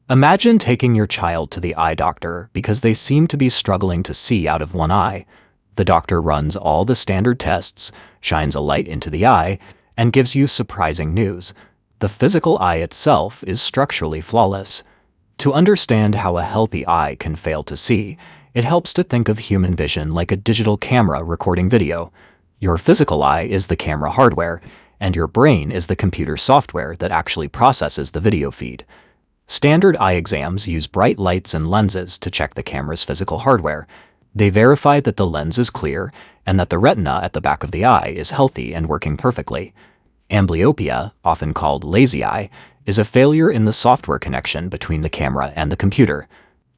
Imagine taking your child to the eye doctor because they seem to be struggling to see out of one eye. The doctor runs all the standard tests, shines a light into the eye, and gives you surprising news. The physical eye itself is structurally flawless. To understand how a healthy eye can fail to see, it helps to think of human vision like a digital camera recording video. Your physical eye is the camera hardware, and your brain is the computer software that actually processes the video feed. Standard eye exams use bright lights and lenses to check the camera's physical hardware. They verify that the lens is clear and that the retina at the back of the eye is healthy and working perfectly. Amblyopia, often called lazy eye, is a failure in the software connection between the camera and the computer.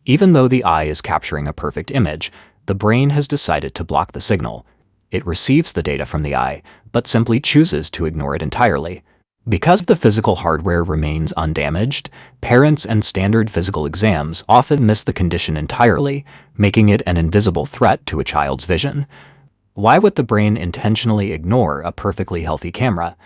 Even though the eye is capturing a perfect image, the brain has decided to block the signal. It receives the data from the eye, but simply chooses to ignore it entirely. Because the physical hardware remains undamaged, parents and standard physical exams often miss the condition entirely, making it an invisible threat to a child's vision. Why would the brain intentionally ignore a perfectly healthy camera?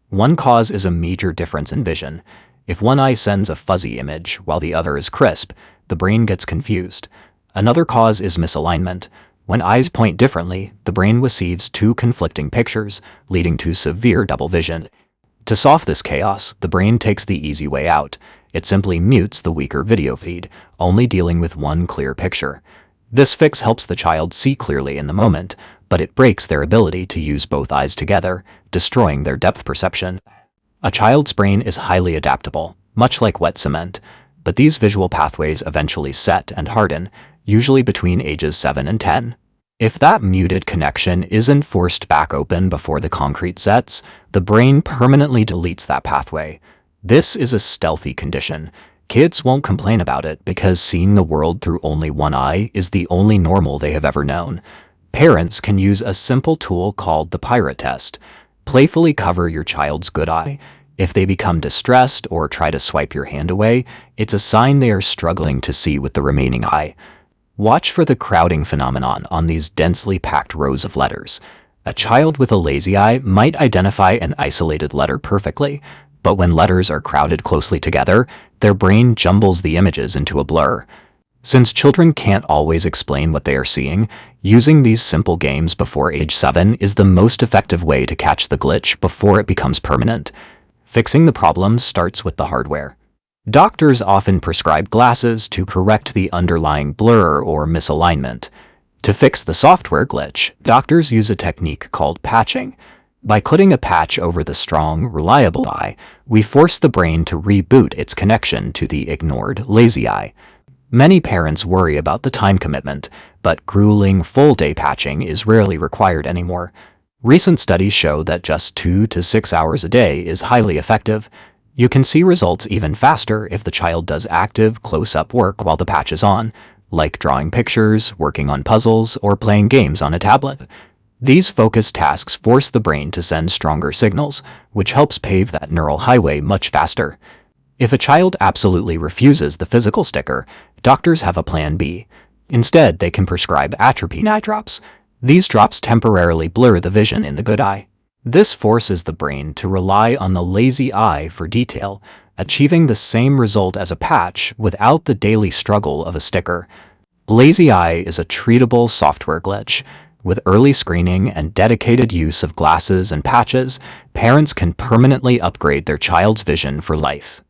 One cause is a major difference in vision. If one eye sends a fuzzy image while the other is crisp, the brain gets confused. Another cause is misalignment. When eyes point differently, the brain receives two conflicting pictures, leading to severe double vision. To solve this chaos, the brain takes the easy way out. It simply mutes the weaker video feed, only dealing with one clear picture. This fix helps the child see clearly in the moment, but it breaks their ability to use both eyes together, destroying their depth perception. A child's brain is highly adaptable, much like wet cement, but these visual pathways eventually set and harden, usually between ages 7 and 10. If that muted connection isn't forced back open before the concrete sets, the brain permanently deletes that pathway. This is a stealthy condition. Kids won't complain about it because seeing the world through only one eye is the only normal they have ever known. Parents can use a simple tool called the pirate test. Playfully cover your child's good eye. If they become distressed or try to swipe your hand away, it's a sign they are struggling to see with the remaining eye. Watch for the crowding phenomenon on these densely packed rows of letters. A child with a lazy eye might identify an isolated letter perfectly, but when letters are crowded closely together, their brain jumbles the images into a blur. Since children can't always explain what they are seeing, using these simple games before age 7 is the most effective way to catch the glitch before it becomes permanent. Fixing the problem starts with the hardware. Doctors often prescribe glasses to correct the underlying blur or misalignment. To fix the software glitch, doctors use a technique called patching. By putting a patch over the strong, reliable eye, we force the brain to reboot its connection to the ignored, lazy eye. Many parents worry about the time commitment, but grueling, full-day patching is rarely required anymore. Recent studies show that just 2 to 6 hours a day is highly effective. You can see results even faster if the child does active, close-up work while the patch is on, like drawing pictures, working on puzzles, or playing games on a tablet. These focused tasks force the brain to send stronger signals, which helps pave that neural highway much faster. If a child absolutely refuses the physical sticker, doctors have a plan B. Instead, they can prescribe atropine eye drops. These drops temporarily blur the vision in the good eye. This forces the brain to rely on the lazy eye for detail, achieving the same result as a patch without the daily struggle of a sticker. Lazy eye is a treatable software glitch. With early screening and dedicated use of glasses and patches, parents can permanently upgrade their child's vision for life.